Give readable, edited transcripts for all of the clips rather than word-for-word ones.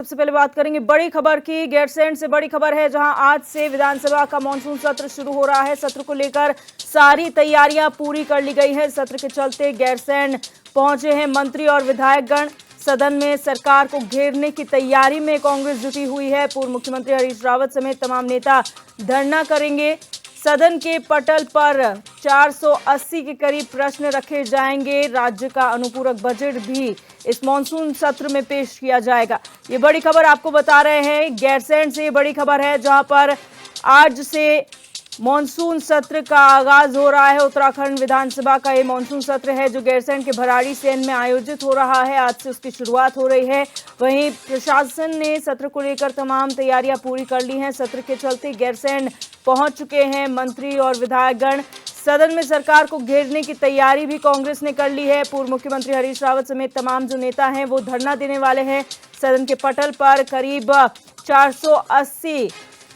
सबसे पहले बात करेंगे बड़ी खबर की। गैरसैंण से बड़ी खबर है, जहां आज से विधानसभा का मानसून सत्र शुरू हो रहा है। सत्र को लेकर सारी तैयारियां पूरी कर ली गई है। सत्र के चलते गैरसैंण पहुंचे हैं मंत्री और विधायकगण। सदन में सरकार को घेरने की तैयारी में कांग्रेस जुटी हुई है। पूर्व मुख्यमंत्री हरीश रावत समेत तमाम नेता धरना करेंगे। सदन के पटल पर 480 के करीब प्रश्न रखे जाएंगे। राज्य का अनुपूरक बजट भी इस मॉनसून सत्र में पेश किया जाएगा। ये बड़ी खबर आपको बता रहे हैं, गैरसैंण से बड़ी खबर है, जहां पर आज से मॉनसून सत्र का आगाज हो रहा है। उत्तराखंड विधानसभा का ये मॉनसून सत्र है जो गैरसैंण के भराड़ीसैंण में आयोजित हो रहा है। आज से उसकी शुरुआत हो रही है। वहीं प्रशासन ने सत्र को लेकर तमाम तैयारियां पूरी कर ली हैं। सत्र के चलते गैरसैंण पहुंच चुके हैं मंत्री और विधायकगण। सदन में सरकार को घेरने की तैयारी भी कांग्रेस ने कर ली है। पूर्व मुख्यमंत्री हरीश रावत समेत तमाम जो नेता हैं वो धरना देने वाले हैं। सदन के पटल पर करीब 480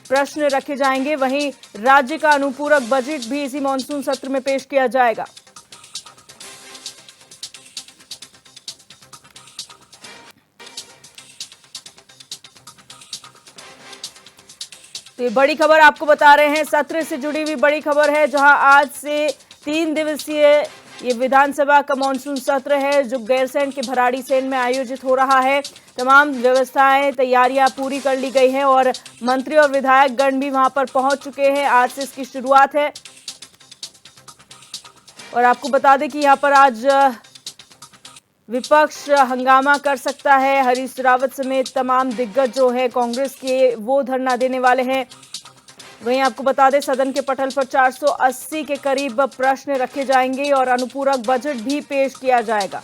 प्रश्न रखे जाएंगे। वहीं राज्य का अनुपूरक बजट भी इसी मॉनसून सत्र में पेश किया जाएगा। तो ये बड़ी खबर आपको बता रहे हैं, सत्र से जुड़ी हुई बड़ी खबर है, जहां आज से 3 दिवसीय ये विधानसभा का मॉनसून सत्र है जो गैरसैंण के भराड़ीसैंण में आयोजित हो रहा है। तमाम व्यवस्थाएं तैयारियां पूरी कर ली गई हैं और मंत्री और विधायकगण भी वहां पर पहुंच चुके हैं। आज से इसकी शुरुआत है और आपको बता दें कि यहां पर आज विपक्ष हंगामा कर सकता है। हरीश रावत समेत तमाम दिग्गज जो है कांग्रेस के, वो धरना देने वाले हैं। वहीं आपको बता दें सदन के पटल पर 480 के करीब प्रश्न रखे जाएंगे और अनुपूरक बजट भी पेश किया जाएगा।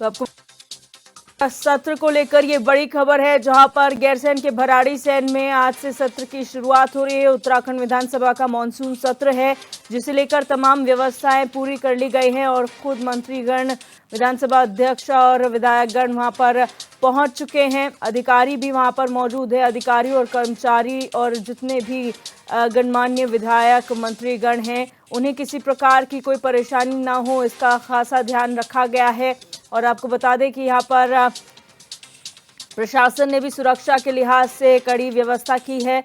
तो आपको सत्र को लेकर ये बड़ी खबर है, जहां पर गैरसैंण के भराड़ीसैंण में आज से सत्र की शुरुआत हो रही है। उत्तराखंड विधानसभा का मॉनसून सत्र है जिसे लेकर तमाम व्यवस्थाएं पूरी कर ली गई हैं और खुद मंत्रीगण, विधानसभा अध्यक्ष और विधायकगण वहां पर पहुंच चुके हैं। अधिकारी भी वहां पर मौजूद है। अधिकारी और कर्मचारी और जितने भी गणमान्य विधायक मंत्रीगण हैं उन्हें किसी प्रकार की कोई परेशानी ना हो, इसका खासा ध्यान रखा गया है। और आपको बता दें कि यहाँ पर प्रशासन ने भी सुरक्षा के लिहाज से कड़ी व्यवस्था की है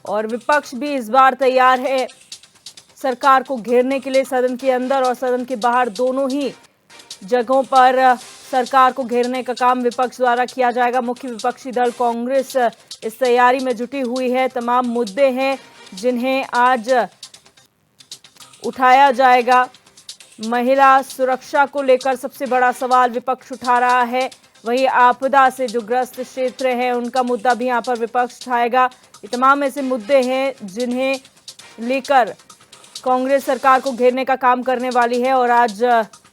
और विपक्ष भी इस बार तैयार है सरकार को घेरने के लिए। सदन के अंदर और सदन के बाहर दोनों ही जगहों पर सरकार को घेरने का काम विपक्ष द्वारा किया जाएगा। मुख्य विपक्षी दल कांग्रेस इस तैयारी में जुटी हुई है। तमाम मुद्दे हैं जिन्हें आज उठाया जाएगा। महिला सुरक्षा को लेकर सबसे बड़ा सवाल विपक्ष उठा रहा है। वहीं आपदा से जो ग्रस्त क्षेत्र है उनका मुद्दा भी यहाँ पर विपक्ष उठाएगा। ये तमाम ऐसे मुद्दे हैं जिन्हें लेकर कांग्रेस सरकार को घेरने का काम करने वाली है और आज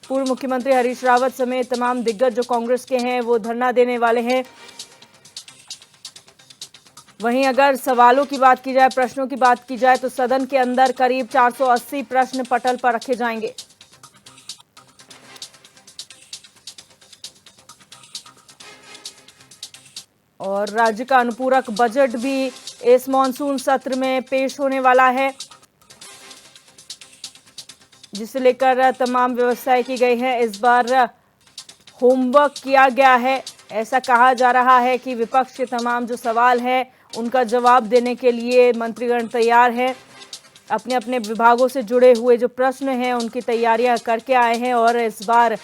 पूर्व मुख्यमंत्री हरीश रावत समेत तमाम दिग्गज जो कांग्रेस के हैं वो धरना देने वाले हैं। वहीं अगर सवालों की बात की जाए, प्रश्नों की बात की जाए, तो सदन के अंदर करीब 480 प्रश्न पटल पर रखे जाएंगे। और राज्य का अनुपूरक बजट भी इस मॉनसून सत्र में पेश होने वाला है जिसे लेकर तमाम व्यवस्थाएं की गई हैं। इस बार होमवर्क किया गया है। ऐसा कहा जा रहा है कि विपक्ष के तमाम जो सवाल हैं उनका जवाब देने के लिए मंत्रीगण तैयार हैं। अपने अपने विभागों से जुड़े हुए जो प्रश्न हैं उनकी तैयारियां करके आए हैं और इस बार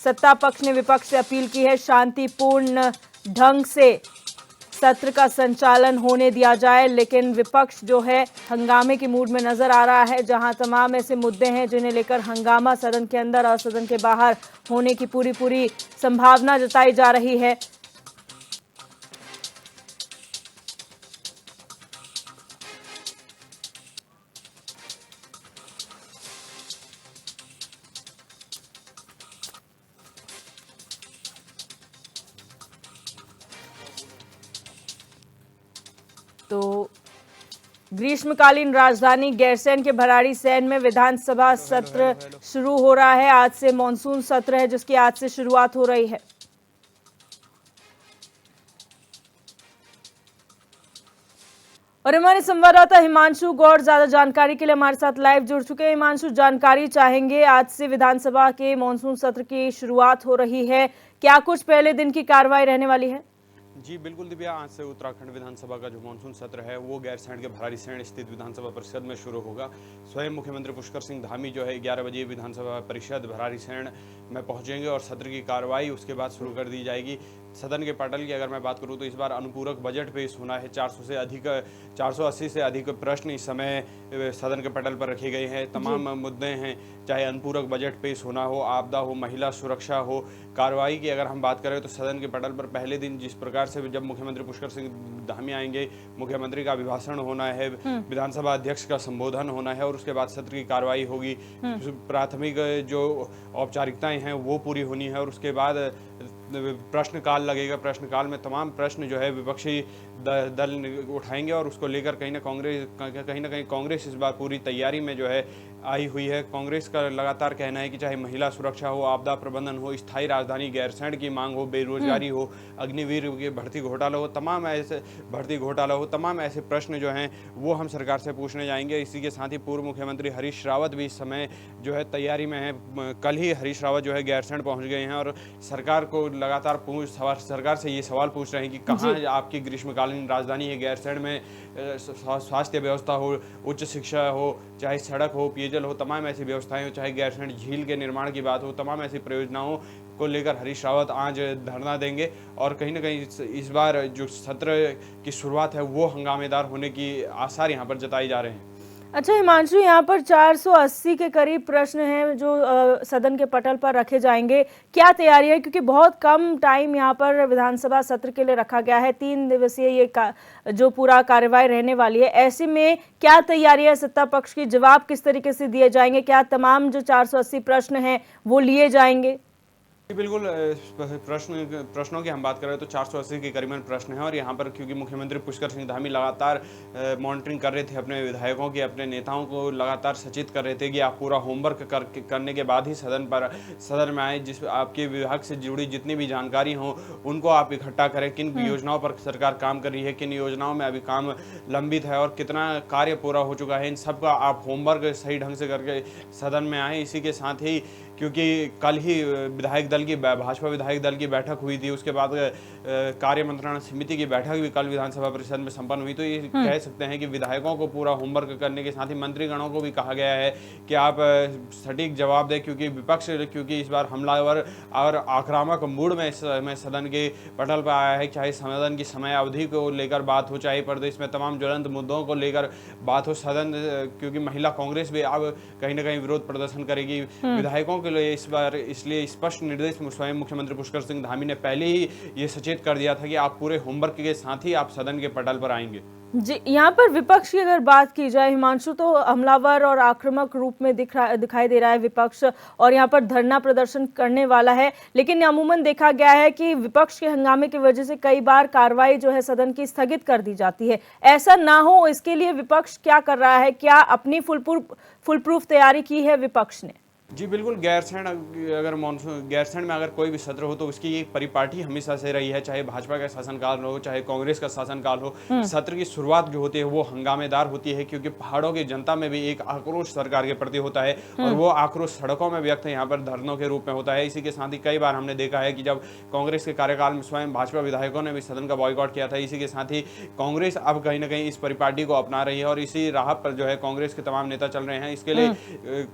सत्ता पक्ष ने विपक्ष से अपील की है शांतिपूर्ण ढंग से सत्र का संचालन होने दिया जाए। लेकिन विपक्ष जो है हंगामे की मूड में नजर आ रहा है, जहां तमाम ऐसे मुद्दे हैं जिन्हें लेकर हंगामा सदन के अंदर और सदन के बाहर होने की पूरी संभावना जताई जा रही है। ग्रीष्मकालीन राजधानी गैरसैंण के भराड़ीसैंण में विधानसभा सत्र शुरू हो रहा है। आज से मॉनसून सत्र है जिसकी आज से शुरुआत हो रही है। और हमारे संवाददाता हिमांशु गौड़ ज्यादा जानकारी के लिए हमारे साथ लाइव जुड़ चुके हैं। हिमांशु, जानकारी चाहेंगे, आज से विधानसभा के मॉनसून सत्र की शुरुआत हो रही है, क्या कुछ पहले दिन की कार्रवाई रहने वाली है? जी बिल्कुल दिव्या, आज से उत्तराखंड विधानसभा का जो मानसून सत्र है वो गैरसैंण के भराड़ीसैंण स्थित विधानसभा परिषद में शुरू होगा। स्वयं मुख्यमंत्री पुष्कर सिंह धामी जो है 11 बजे विधानसभा परिषद भराड़ीसैंण में पहुंचेंगे और सत्र की कार्रवाई उसके बाद शुरू कर दी जाएगी। सदन के पटल की अगर मैं बात करूं तो इस बार अनुपूरक बजट पेश होना है। 480 से अधिक प्रश्न इस समय सदन के पटल पर रखे गए हैं। तमाम मुद्दे हैं, चाहे अनुपूरक बजट पेश होना हो, आपदा हो, महिला सुरक्षा हो। कार्रवाई की अगर हम बात करें तो सदन के पटल पर पहले दिन जिस प्रकार से जब मुख्यमंत्री पुष्कर सिंह धामी आएंगे, मुख्यमंत्री का अभिभाषण होना है, विधानसभा अध्यक्ष का संबोधन होना है और उसके बाद सत्र की कार्रवाई होगी। प्राथमिक जो औपचारिकताएं हैं वो पूरी होनी है और उसके बाद प्रश्नकाल लगेगा। प्रश्नकाल में तमाम प्रश्न जो है विपक्षी दल उठाएंगे और उसको लेकर कहीं ना कहीं कांग्रेस इस बार पूरी तैयारी में जो है आई हुई है। कांग्रेस का लगातार कहना है कि चाहे महिला सुरक्षा हो, आपदा प्रबंधन हो, स्थायी राजधानी गैरसैंण की मांग हो, बेरोजगारी हो, अग्निवीर के भर्ती घोटाला हो, तमाम ऐसे प्रश्न जो हैं वो हम सरकार से पूछने जाएंगे। इसी के साथ ही पूर्व मुख्यमंत्री हरीश रावत भी इस समय जो है तैयारी में है। कल ही हरीश रावत जो है गैरसैंण पहुंच गए हैं और सरकार को लगातार सरकार से ये सवाल पूछ रहे हैं कि कहाँ आपकी ग्रीष्मकालीन राजधानी है। गैरसैंण में स्वास्थ्य व्यवस्था हो, उच्च शिक्षा हो, चाहे सड़क हो, पेयजल हो, तमाम ऐसी व्यवस्थाएं हो, चाहे गैरसैंण झील के निर्माण की बात हो, तमाम ऐसी परियोजनाओं को लेकर हरीश रावत आज धरना देंगे। और कहीं ना कहीं इस बार जो सत्र की शुरुआत है वो हंगामेदार होने की आसार यहाँ पर जताई जा रहे हैं। अच्छा हिमांशु, यहाँ पर 480 के करीब प्रश्न हैं जो सदन के पटल पर रखे जाएंगे, क्या तैयारी है? क्योंकि बहुत कम टाइम यहाँ पर विधानसभा सत्र के लिए रखा गया है, 3 दिवसीय ये जो पूरा कार्यवाही रहने वाली है, ऐसे में क्या तैयारी है? सत्ता पक्ष की जवाब किस तरीके से दिए जाएंगे? क्या तमाम जो 480 प्रश्न हैं वो लिए जाएंगे? बिल्कुल, प्रश्नों की हम बात करें तो 480 के करीबन प्रश्न हैं और यहाँ पर क्योंकि मुख्यमंत्री पुष्कर सिंह धामी लगातार मॉनिटरिंग कर रहे थे अपने विधायकों की, अपने नेताओं को लगातार सचेत कर रहे थे कि आप पूरा होमवर्क करने के बाद ही सदन में आए। जिस आपके विभाग से जुड़ी जितनी भी जानकारी हो उनको आप इकट्ठा करें। किन योजनाओं पर सरकार काम कर रही है, किन योजनाओं में अभी काम लंबित है और कितना कार्य पूरा हो चुका है, इन सब का आप होमवर्क सही ढंग से करके सदन में आए। इसी के साथ ही क्योंकि कल ही भाजपा विधायक दल की बैठक हुई थी, उसके बाद कार्य मंत्रणा समिति की बैठक भी कल विधानसभा परिषद में संपन्न हुई, तो ये कह सकते हैं कि विधायकों को पूरा होमवर्क करने के साथ ही मंत्रीगणों को भी कहा गया है कि आप सटीक जवाब दें। क्योंकि इस बार हमलावर और आक्रामक मूड में सदन के पटल पर आया है। चाहे सदन की समय अवधि को लेकर बात हो, चाहे प्रदेश में तमाम ज्वलंत मुद्दों को लेकर बात हो, सदन क्योंकि महिला कांग्रेस भी अब कहीं ना कहीं विरोध प्रदर्शन करेगी विधायकों के लिए। इसलिए स्पष्ट निर्देश स्वयं मुख्यमंत्री पुष्कर सिंह धामी ने पहले ही ये सचेत कर दिया था कि आप पूरे होमवर्क के साथ ही आप सदन के पटल पर आएंगे। जी, यहाँ पर विपक्ष की अगर बात की जाए हिमांशु, तो हमलावर और आक्रामक रूप में दिखाई दे रहा है विपक्ष और यहाँ पर धरना प्रदर्शन करने वाला है। लेकिन अमूमन देखा गया है कि विपक्ष के हंगामे की वजह से कई बार कार्रवाई जो है सदन की स्थगित कर दी जाती है। ऐसा ना हो इसके लिए विपक्ष क्या कर रहा है? क्या अपनी फुल प्रूफ तैयारी की है विपक्ष ने? जी बिल्कुल, गैरसैंण में अगर कोई भी सत्र हो तो उसकी एक परिपाटी हमेशा से रही है, चाहे भाजपा का शासनकाल हो, चाहे कांग्रेस का शासनकाल हो। सत्र की शुरुआत जो होती है वो हंगामेदार होती है क्योंकि पहाड़ों की जनता में भी एक आक्रोश सरकार के प्रति होता है और वो आक्रोश सड़कों में व्यक्त यहाँ पर धरनों के रूप में होता है। इसी के साथ ही कई बार हमने देखा है कि जब कांग्रेस के कार्यकाल में स्वयं भाजपा विधायकों ने भी सदन का बॉयकॉट किया था। इसी के साथ ही कांग्रेस अब कहीं ना कहीं इस परिपाटी को अपना रही है और इसी राह पर जो है कांग्रेस के तमाम नेता चल रहे हैं। इसके लिए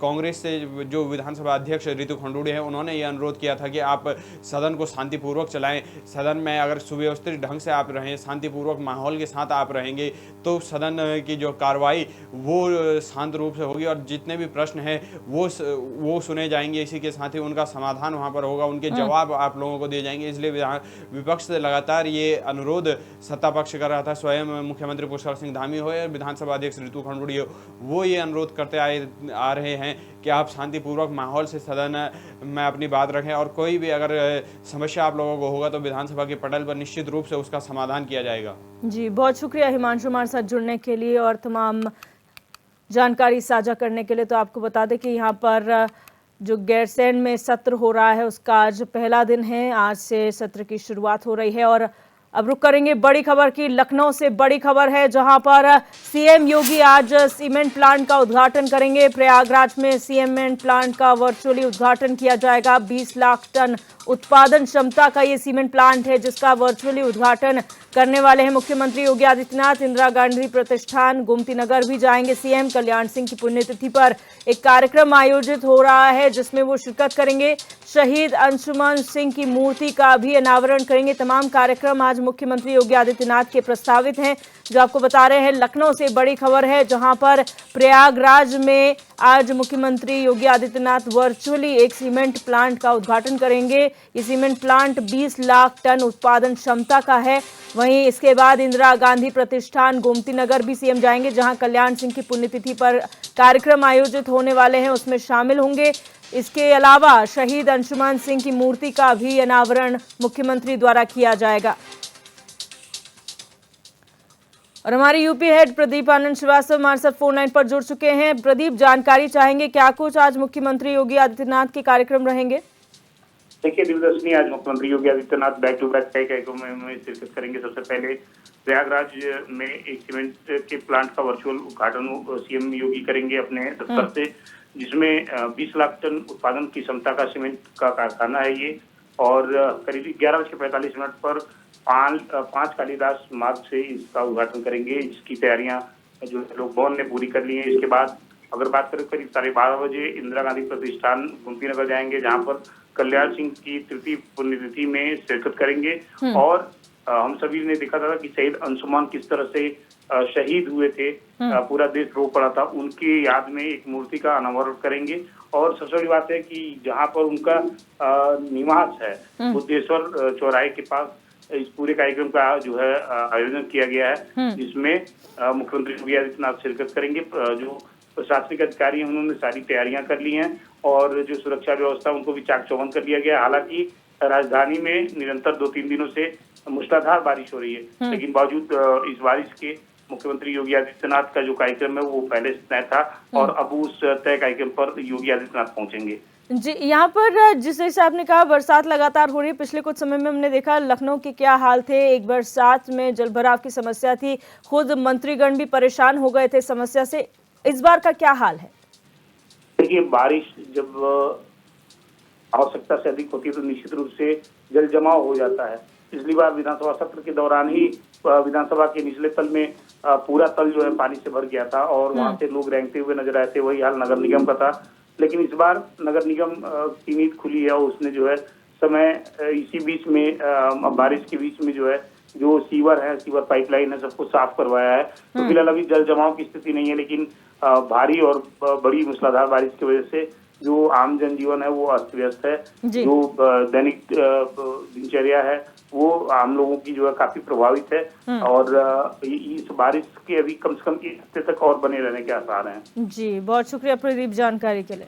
कांग्रेस से जो विधानसभा अध्यक्ष रितु खंडूड़ी है उन्होंने ये अनुरोध किया था कि आप सदन को शांतिपूर्वक चलाएं। सदन में अगर सुव्यवस्थित ढंग से आप रहें, शांतिपूर्वक माहौल के साथ आप रहेंगे तो सदन की जो कार्रवाई वो शांत रूप से होगी और जितने भी प्रश्न हैं वो सुने जाएंगे। इसी के साथ ही उनका समाधान वहां पर होगा, उनके जवाब आप लोगों को दिए जाएंगे। इसलिए विपक्ष से लगातार ये अनुरोध सत्ता पक्ष कर रहा था, स्वयं मुख्यमंत्री पुष्कर सिंह धामी हो या विधानसभा अध्यक्ष रितु खंडूड़ी हो, वो ये अनुरोध करते आ रहे हैं कि आप शांतिपूर्वक शांतिपूर्वक माहौल से सदन में अपनी बात रखें और कोई भी अगर समस्या आप लोगों को होगा तो विधानसभा के पटल पर निश्चित रूप से उसका समाधान किया जाएगा। जी, बहुत शुक्रिया हिमांशु हमारे साथ जुड़ने के लिए और तमाम जानकारी साझा करने के लिए। तो आपको बता दें कि यहाँ पर जो गैरसैंण में सत्र हो रहा है उसका आज पहला दिन है। आज से सत्र की शुरुआत हो रही है और अब रुक करेंगे बड़ी खबर की। लखनऊ से बड़ी खबर है जहां पर सीएम योगी आज सीमेंट प्लांट का उद्घाटन करेंगे। प्रयागराज में सीमेंट प्लांट का वर्चुअली उद्घाटन किया जाएगा। 20 लाख टन उत्पादन क्षमता का ये सीमेंट प्लांट है जिसका वर्चुअली उद्घाटन करने वाले हैं मुख्यमंत्री योगी आदित्यनाथ। इंदिरा गांधी प्रतिष्ठान गोमती नगर भी जाएंगे सीएम। कल्याण सिंह की पुण्यतिथि पर एक कार्यक्रम आयोजित हो रहा है जिसमें वो शिरकत करेंगे। शहीद अंशुमन सिंह की मूर्ति का भी अनावरण करेंगे। तमाम कार्यक्रम आज मुख्यमंत्री योगी आदित्यनाथ के प्रस्तावित हैं। जो आपको बता रहे हैं लखनऊ से बड़ी खबर है जहां पर प्रयागराज में आज मुख्यमंत्री योगी आदित्यनाथ वर्चुअली एक सीमेंट प्लांट का उद्घाटन करेंगे। ये सीमेंट प्लांट 20 लाख टन उत्पादन क्षमता का है। वहीं इसके बाद इंदिरा गांधी प्रतिष्ठान गोमती नगर भी सीएम जाएंगे जहां कल्याण सिंह की पुण्यतिथि पर कार्यक्रम आयोजित होने वाले हैं, उसमें शामिल होंगे। इसके अलावा शहीद अंशुमन सिंह की मूर्ति का भी अनावरण मुख्यमंत्री द्वारा किया जाएगा। और हमारे यूपी हेड प्रदीप आनंद श्रीवास्तव हमारे साथ फोन लाइन पर जुड़ चुके हैं। प्रदीप, जानकारी चाहेंगे क्या कुछ आज मुख्यमंत्री योगी आदित्यनाथ के कार्यक्रम रहेंगे? देखिए दिव्यदर्शनी, आज मुख्यमंत्री Yogi Adityanath back to back कई कार्यक्रमों में शिरकत करेंगे। सबसे पहले प्रयागराज में एक सीमेंट के प्लांट का वर्चुअल उद्घाटन सीएम योगी करेंगे अपने दफ्तर से, जिसमें 20 लाख टन उत्पादन की क्षमता का सीमेंट का कारखाना है ये। और करीब 11:45 पर 5 कालिदास मार्ग से इसका उद्घाटन करेंगे। इसकी तैयारियां जो लोकभवन ने पूरी कर ली है। इसके बाद अगर बात करें करीब 12:30 बजे इंदिरा गांधी प्रतिष्ठान गोमती नगर जाएंगे जहां पर कल्याण सिंह की तृतीय पुण्यतिथि में शिरकत करेंगे। और हम सभी ने देखा था कि शहीद अंशुमान किस तरह से शहीद हुए थे, पूरा देश रो पड़ा था, उनकी याद में एक मूर्ति का अनावरण करेंगे। और सबसे बड़ी बात है कि जहां पर उनका निवास है बुद्धेश्वर चौराहे के पास इस पूरे कार्यक्रम का जो है आयोजन किया गया है, जिसमें मुख्यमंत्री योगी आदित्यनाथ शिरकत करेंगे। जो प्रशासनिक अधिकारी हैं उन्होंने सारी तैयारियां कर ली हैं और जो सुरक्षा व्यवस्था उनको भी चाक चौबंद कर लिया गया है। हालांकि राजधानी में निरंतर 2-3 दिनों से मूसलाधार बारिश हो रही है, लेकिन बावजूद इस बारिश के मुख्यमंत्री योगी आदित्यनाथ का जो कार्यक्रम है वो पहले से तय था और अब उस तय कार्यक्रम पर योगी आदित्यनाथ पहुंचेंगे। जी, यहाँ पर जिस तरह से आपने कहा बरसात लगातार हो रही है, पिछले कुछ समय में हमने देखा लखनऊ के क्या हाल थे। एक बरसात में जलभराव की समस्या थी, खुद मंत्रीगण भी परेशान हो गए थे समस्या से। इस बार का क्या हाल है? देखिए, बारिश जब आवश्यकता से अधिक होती है तो निश्चित रूप से जल जमाव हो जाता है। पिछली बार विधानसभा सत्र के दौरान ही विधानसभा के निचले तल में पूरा तल जो है पानी से भर गया था और वहां से लोग रेंगते हुए नजर आए थे। वही हाल नगर निगम का था, लेकिन इस बार नगर निगम की नींद खुली है। उसने जो है समय इसी बीच में बारिश के बीच में जो है जो सीवर है, सीवर पाइपलाइन है, सबको साफ करवाया है। तो फिलहाल अभी जल जमाव की स्थिति नहीं है, लेकिन भारी और बड़ी मूसलाधार बारिश की वजह से जो आम जनजीवन है वो अस्त व्यस्त है। जो दैनिक दिनचर्या है वो आम लोगों की जो है काफी प्रभावित है और इस बारिश के अभी कम से कम 1 हफ्ते तक और बने रहने के आसार हैं। जी, बहुत शुक्रिया प्रदीप जानकारी के लिए।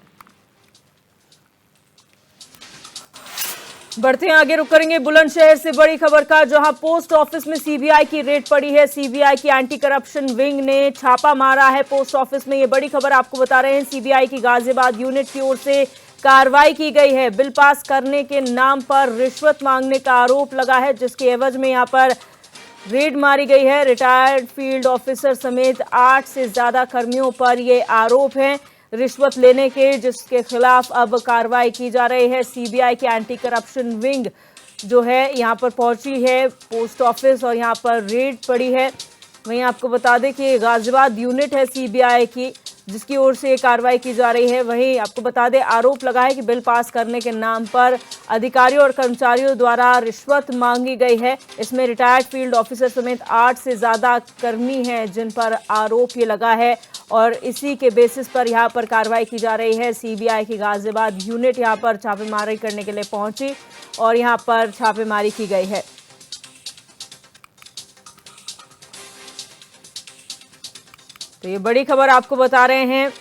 बढ़ते हैं आगे, रुक करेंगे बुलंदशहर से बड़ी खबर का जहां पोस्ट ऑफिस में सीबीआई की रेड पड़ी है। सीबीआई की एंटी करप्शन विंग ने छापा मारा है पोस्ट ऑफिस में। ये बड़ी खबर आपको बता रहे हैं। सीबीआई की गाजियाबाद यूनिट की ओर से कार्रवाई की गई है। बिल पास करने के नाम पर रिश्वत मांगने का आरोप लगा है, जिसके एवज में यहां पर रेड मारी गई है। रिटायर्ड फील्ड ऑफिसर समेत 8 से ज्यादा कर्मियों पर ये आरोप है रिश्वत लेने के, जिसके खिलाफ अब कार्रवाई की जा रही है। सीबीआई की एंटी करप्शन विंग जो है यहाँ पर पहुंची है पोस्ट ऑफिस और यहाँ पर रेड पड़ी है। वहीं आपको बता दें कि गाजियाबाद यूनिट है सीबीआई की जिसकी ओर से कार्रवाई की जा रही है। वहीं आपको बता दें आरोप लगा है कि बिल पास करने के नाम पर अधिकारियों और कर्मचारियों द्वारा रिश्वत मांगी गई है। इसमें रिटायर्ड फील्ड ऑफिसर समेत 8 से ज़्यादा कर्मी हैं जिन पर आरोप ये लगा है और इसी के बेसिस पर यहाँ पर कार्रवाई की जा रही है। सीबीआई की गाजियाबाद यूनिट यहाँ पर छापेमारी करने के लिए पहुंची और यहाँ पर छापेमारी की गई है। तो ये बड़ी खबर आपको बता रहे हैं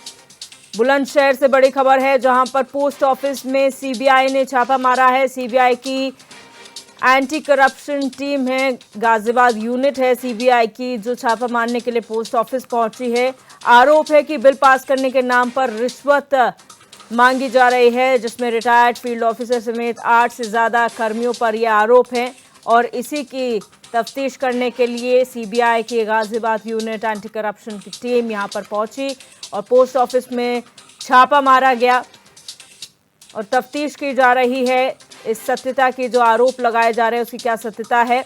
बुलंदशहर से बड़ी खबर है जहां पर पोस्ट ऑफिस में सीबीआई ने छापा मारा है। सीबीआई की एंटी करप्शन टीम है, गाजियाबाद यूनिट है सीबीआई की, जो छापा मारने के लिए पोस्ट ऑफिस पहुंची है। आरोप है कि बिल पास करने के नाम पर रिश्वत मांगी जा रही है, जिसमें रिटायर्ड फील्ड ऑफिसर समेत 8 से ज्यादा कर्मियों पर यह आरोप है और इसी की तफ्तीश करने के लिए सीबीआई की गाजियाबाद यूनिट एंटी करप्शन की टीम यहां पर पहुंची और पोस्ट ऑफिस में छापा मारा गया और तफ्तीश की जा रही है इस सत्यता की, जो आरोप लगाए जा रहे हैं उसकी क्या सत्यता है।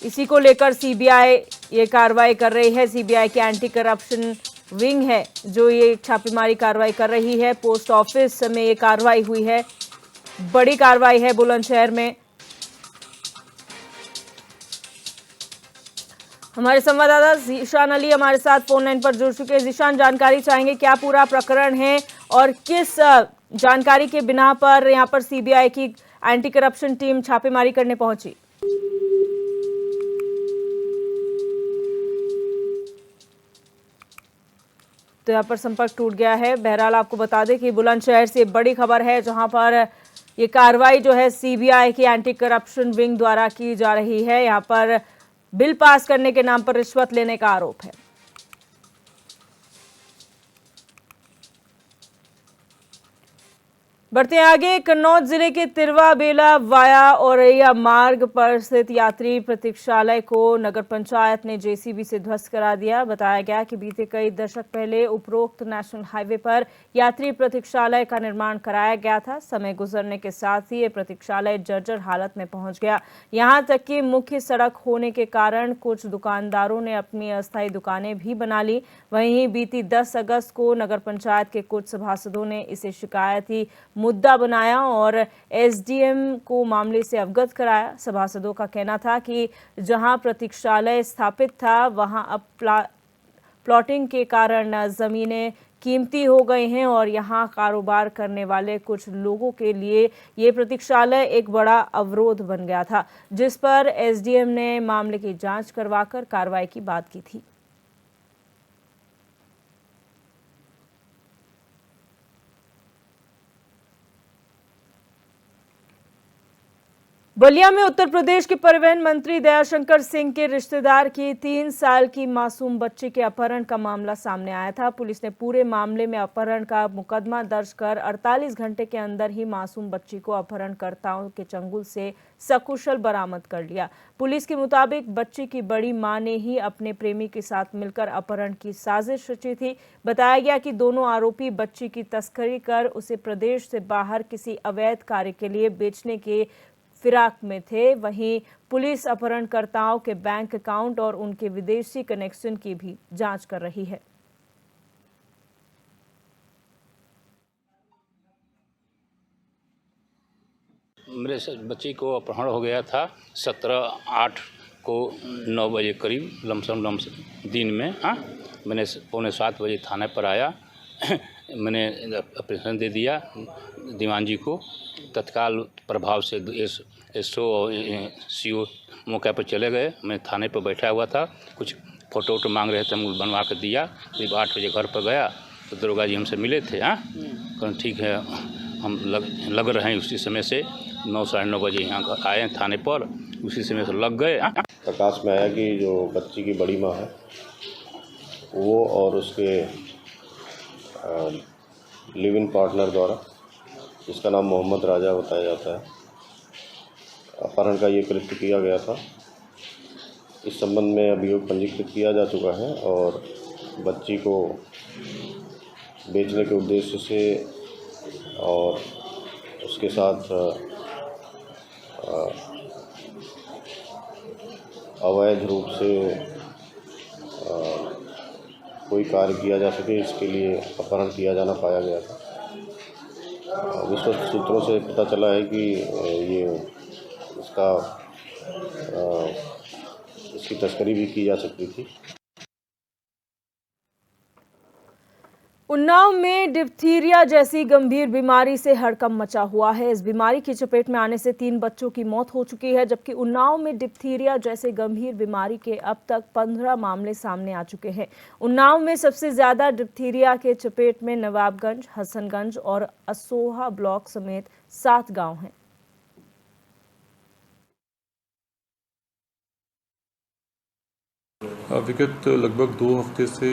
इसी को लेकर सीबीआई ये कार्रवाई कर रही है। सीबीआई की एंटी करप्शन विंग है जो ये छापेमारी कार्रवाई कर रही है। पोस्ट ऑफिस में ये कार्रवाई हुई है, बड़ी कार्रवाई है बुलंदशहर में। हमारे संवाददाता जीशान अली हमारे साथ फोन लाइन पर जुड़ चुके हैं। जीशान, जानकारी चाहेंगे क्या पूरा प्रकरण है और किस जानकारी के बिना पर यहां पर सीबीआई की एंटी करप्शन टीम छापेमारी करने पहुंची? तो यहाँ पर संपर्क टूट गया है। बहरहाल आपको बता दें कि बुलंदशहर से बड़ी खबर है जहां पर ये कार्रवाई जो है सीबीआई की एंटी करप्शन विंग द्वारा की जा रही है। यहाँ पर बिल पास करने के नाम पर रिश्वत लेने का आरोप है। बढ़ते हैं आगे। कन्नौज जिले के तिरवा बेला वाया औरैया मार्ग पर स्थित यात्री प्रतीक्षालय को नगर पंचायत ने जेसीबी से ध्वस्त करा दिया। बताया गया कि बीते कई दशक पहले उपरोक्त नेशनल हाईवे पर यात्री प्रतीक्षालय का निर्माण कराया गया था। समय गुजरने के साथ ही ये प्रतीक्षालय जर्जर हालत में पहुंच गया। यहां तक कि मुख्य सड़क होने के कारण कुछ दुकानदारों ने अपनी अस्थायी दुकानें भी बना ली। वहीं बीती 10 अगस्त को नगर पंचायत के कुछ सभासदों ने इसे शिकायती मुद्दा बनाया और एसडीएम को मामले से अवगत कराया। सभासदों का कहना था कि जहां प्रतीक्षालय स्थापित था वहां अब प्लॉटिंग के कारण जमीनें कीमती हो गई हैं और यहां कारोबार करने वाले कुछ लोगों के लिए ये प्रतीक्षालय एक बड़ा अवरोध बन गया था, जिस पर एसडीएम ने मामले की जांच करवाकर कार्रवाई की बात की थी। बलिया में उत्तर प्रदेश के परिवहन मंत्री दयाशंकर सिंह के रिश्तेदार की 3 साल की मासूम बच्ची के अपहरण का मामला सामने आया था। पुलिस ने पूरे मामले में अपहरण का मुकदमा दर्ज कर 48 घंटे के अंदर ही मासूम बच्ची को अपहरणकर्ताओं के चंगुल से सकुशल बरामद कर लिया। पुलिस के मुताबिक बच्ची की बड़ी मां ने ही अपने प्रेमी के साथ मिलकर अपहरण की साजिश रची थी। बताया गया कि दोनों आरोपी बच्ची की तस्करी कर उसे प्रदेश से बाहर किसी अवैध कार्य के लिए बेचने के फिराक में थे। वहीं पुलिस अपहरणकर्ताओं के बैंक अकाउंट और उनके विदेशी कनेक्शन की भी जांच कर रही है। मेरे बच्ची को अपहरण हो गया था 17/8 को 9 बजे करीब लमसम दिन में। मैंने 6:45 बजे थाने पर आया। मैंने ऑपरेशन दे दिया दीवान जी को। तत्काल प्रभाव से एसओ और सीओ मौके पर चले गए। मैं थाने पर बैठा हुआ था, कुछ फ़ोटो वोटो मांग रहे थे, हम बनवा कर दिया। करीब 8 बजे घर पर गया तो दरोगा जी हमसे मिले थे। कहते ठीक है, हम लग रहे हैं। उसी समय से 9 साढ़े 9 बजे यहाँ आए थाने पर, उसी समय से लग गए। प्रकाश में आया कि जो बच्ची की बड़ी माँ है वो और उसके लिव इन पार्टनर द्वारा, जिसका नाम मोहम्मद राजा बताया जाता है, अपहरण का ये कृत्य किया गया था। इस संबंध में अभियोग पंजीकृत किया जा चुका है और बच्ची को बेचने के उद्देश्य से और उसके साथ अवैध रूप से कोई कार्य किया जा सके, इसके लिए अपहरण किया जाना पाया गया था। विश्वस्त सूत्रों से पता चला है कि ये इसकी तस्करी भी की जा सकती थी। उन्नाव में डिप्थीरिया जैसी गंभीर बीमारी से हड़कंप मचा हुआ है। इस बीमारी की चपेट में आने से 3 बच्चों की मौत हो चुकी है, जबकि उन्नाव में डिप्थीरिया जैसे गंभीर बीमारी के अब तक 15 मामले सामने आ चुके हैं। उन्नाव में सबसे ज्यादा डिप्थीरिया के चपेट में नवाबगंज, हसनगंज और असोहा ब्लॉक समेत 7 गांव हैं। विगत लगभग 2 हफ्ते से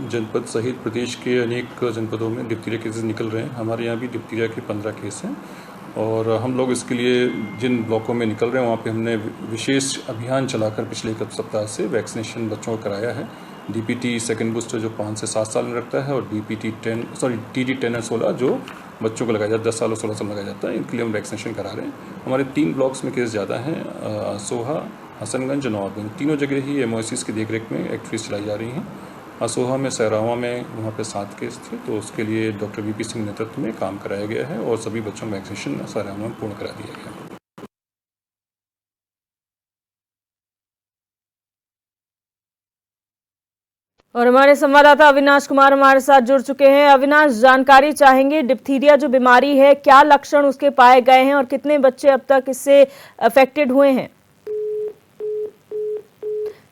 जनपद सहित प्रदेश के अनेक जनपदों में डिप्थीरिया केसेस निकल रहे हैं। हमारे यहाँ भी डिप्थीरिया के 15 केस हैं और हम लोग इसके लिए जिन ब्लॉकों में निकल रहे हैं वहाँ पे हमने विशेष अभियान चलाकर पिछले एक सप्ताह से वैक्सीनेशन बच्चों को कराया है। DPT सेकेंड बूस्टर जो 5 से 7 साल में रखता है और TD 10 और 16 जो बच्चों को लगाया जाता है, 10 साल और 16 साल में लगाया जाता है, इनके लिए हम वैक्सीनेशन करा रहे हैं। हमारे 3 ब्लॉक्स में केस ज़्यादा हैं, असोहा, हसनगंज, नवाबगंज, तीनों जगह ही MOCs की देखरेख में एक्टिविटीज चलाई जा रही हैं। असोहा में, सैरावा में, वहाँ पे 7 केस थे, तो उसके लिए डॉक्टर VP सिंह नेतृत्व में काम कराया गया है और सभी बच्चों में वैक्सीनेशन सैरावा में पूर्ण करा दिया गया है। और हमारे संवाददाता अविनाश कुमार हमारे साथ जुड़ चुके हैं। अविनाश, जानकारी चाहेंगे, डिप्थीरिया जो बीमारी है, क्या लक्षण उसके पाए गए हैं और कितने बच्चे अब तक इससे अफेक्टेड हुए हैं?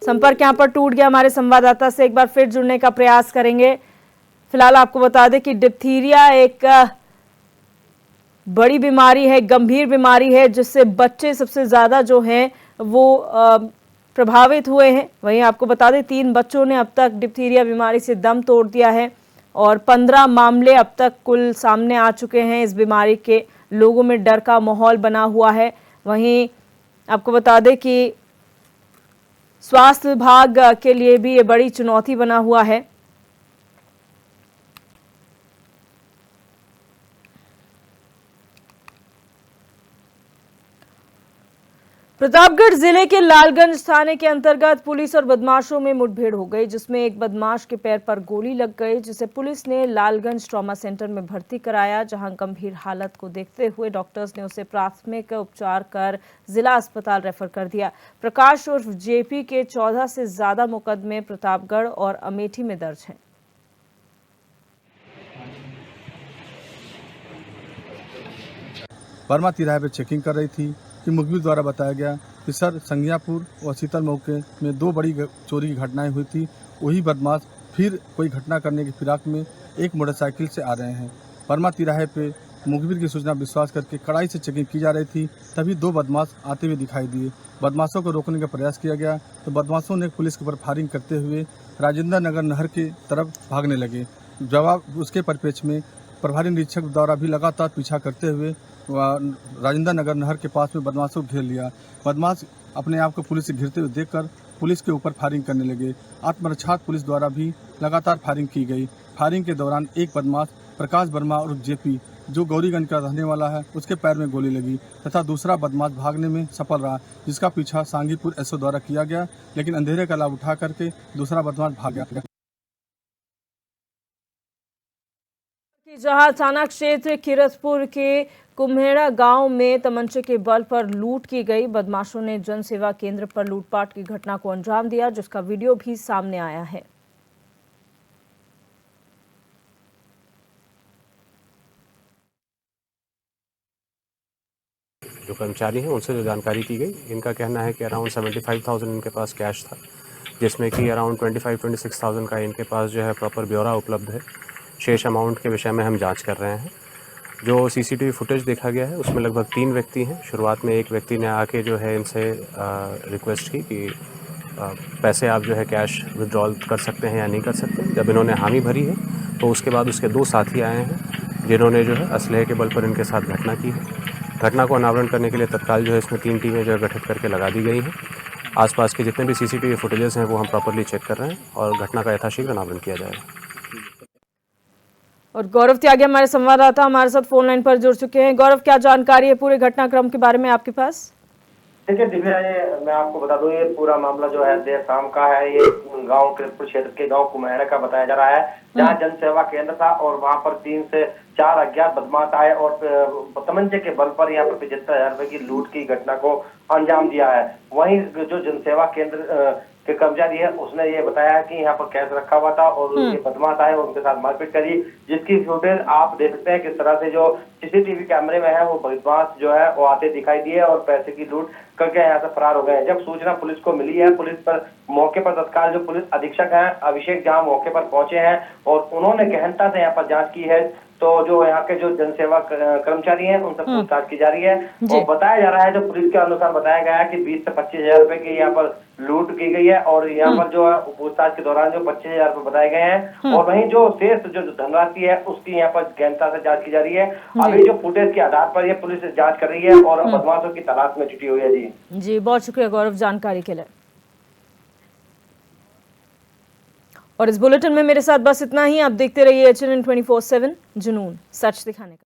संपर्क यहां पर टूट गया। हमारे संवाददाता से एक बार फिर जुड़ने का प्रयास करेंगे। फिलहाल आपको बता दें कि डिप्थीरिया एक बड़ी बीमारी है, गंभीर बीमारी है, जिससे बच्चे सबसे ज्यादा जो हैं वो प्रभावित हुए हैं। वहीं आपको बता दें 3 बच्चों ने अब तक डिप्थीरिया बीमारी से दम तोड़ दिया है और 15 मामले अब तक कुल सामने आ चुके हैं इस बीमारी के। लोगों में डर का माहौल बना हुआ है। वहीं आपको बता दें कि स्वास्थ्य विभाग के लिए भी ये बड़ी चुनौती बना हुआ है। प्रतापगढ़ जिले के लालगंज थाने के अंतर्गत पुलिस और बदमाशों में मुठभेड़ हो गई, जिसमें एक बदमाश के पैर पर गोली लग गई, जिसे पुलिस ने लालगंज ट्रॉमा सेंटर में भर्ती कराया, जहां गंभीर हालत को देखते हुए डॉक्टर्स ने उसे प्राथमिक उपचार कर जिला अस्पताल रेफर कर दिया। प्रकाश उर्फ JP के 14 से ज्यादा मुकदमे प्रतापगढ़ और अमेठी में दर्ज हैं। वर्मा तिराहे पर चेकिंग कर रही थी कि मुखबिर द्वारा बताया गया कि सर संज्ञापुर और शीतल मौके में 2 बड़ी चोरी की घटनाएं हुई थी। वही बदमाश फिर कोई घटना करने की फिराक में एक मोटरसाइकिल से आ रहे हैं। वर्मा तिराहे पे मुखबिर की सूचना विश्वास करके कड़ाई से चेकिंग की जा रही थी, तभी 2 बदमाश आते हुए दिखाई दिए। बदमाशों को रोकने का प्रयास किया गया तो बदमाशों ने पुलिस के ऊपर फायरिंग करते हुए राजेंद्र नगर नहर की तरफ भागने लगे। जवाब उसके परिप्रेक्ष्य में प्रभारी निरीक्षक द्वारा भी लगातार पीछा करते हुए राजेंद्र नगर नहर के पास में बदमाशों को घेर लिया। बदमाश अपने आप को पुलिस से घिरते हुए देखकर पुलिस के ऊपर फायरिंग करने लगे। आत्मरक्षार्थ पुलिस द्वारा भी लगातार फायरिंग की गई। फायरिंग के दौरान एक बदमाश प्रकाश वर्मा और JP जो गौरीगंज का रहने वाला है, उसके पैर में गोली लगी तथा दूसरा बदमाश भागने में सफल रहा, जिसका पीछा सांगीपुर SO द्वारा किया गया, लेकिन अंधेरे का लाभ उठा करके दूसरा बदमाश भाग गया। जहां थाना क्षेत्र किरतपुर के कुम्हेड़ा गांव में तमंचे के बल पर लूट की गई। बदमाशों ने जन सेवा केंद्र पर लूटपाट की घटना को अंजाम दिया, जिसका वीडियो भी सामने आया है। जो कर्मचारी हैं उनसे जो जानकारी की गई, इनका कहना है कि अराउंड 75,000 इनके पास कैश था, जिसमें कि अराउंड 25-26,000 का इनके पास जो है प्रॉपर ब्यौरा उपलब्ध है। शेष अमाउंट के विषय में हम जांच कर रहे हैं। जो CCTV फुटेज देखा गया है उसमें लगभग 3 व्यक्ति हैं। शुरुआत में एक व्यक्ति ने आके जो है इनसे रिक्वेस्ट की कि पैसे आप जो है कैश विड्रॉल कर सकते हैं या नहीं कर सकते। जब इन्होंने हामी भरी है तो उसके बाद उसके 2 साथी आए हैं, जिन्होंने जो है असलहे के बल पर इनके साथ घटना की है। घटना को अनावरण करने के लिए तत्काल जो है इसमें 3 टीमें जो है गठित करके लगा दी गई हैं। आसपास के जितने भी CCTV फुटेजेस हैं वो हम प्रॉपरली चेक कर रहे हैं और घटना का यथाशीघ्र अनावरण किया जाएगा। और गौरव त्यागी हमारे संवाददाता हमारे साथ फोन लाइन पर जुड़ चुके हैं। गौरव, क्या जानकारी है पूरे घटनाक्रम के बारे में आपके पास? देखिए दिव्या, मैं आपको बता दूं, ये पूरा मामला जो है देर शाम का है। ये गांव किरतपुर क्षेत्र के गांव कुम्हेड़ा का बताया जा रहा है, जहां जन सेवा केंद्र था और वहां पर 3 से 4 अज्ञात बदमाश आए और तमंचे के बल पर यहाँ पर 75,000 रुपए की लूट की घटना को अंजाम दिया है। वहीं जो जन सेवा केंद्र के कर्मचारी है, उसने ये बताया कि यहाँ पर कैश रखा हुआ था और ये बदमाश आए और उनके साथ मारपीट करी, जिसकी फुटेज आप देख सकते हैं किस तरह से जो सीसीटीवी कैमरे में है वो बदमाश जो है वो आते दिखाई दिए और पैसे की लूट करके यहाँ से फरार हो गए। जब सूचना पुलिस को मिली है, पुलिस पर मौके पर तत्काल जो पुलिस अधीक्षक हैं अभिषेक जहाँ मौके पर पहुंचे हैं और उन्होंने गहनता से यहाँ पर जांच की है। तो जो यहाँ के जो जनसेवा कर्मचारी हैं उनसे पूछताछ की जा रही है और बताया जा रहा है, जो पुलिस के अनुसार बताया गया है कि 20 से 25,000 रुपए की यहाँ पर लूट की गई है और यहाँ पर जो है पूछताछ के दौरान जो 25,000 रुपए बताए गए हैं और वहीं जो शेष जो धनराशि है उसकी यहाँ पर गहनता से जांच की जा रही है। अभी जो फुटेज के आधार पर ये पुलिस जांच कर रही है और बदमाशों की तलाश में जुटी हुई है। जी बहुत शुक्रिया गौरव जानकारी के लिए। और इस बुलेटिन में मेरे साथ बस इतना ही। आप देखते रहिए HNN 24/7 जुनून सच दिखाने का।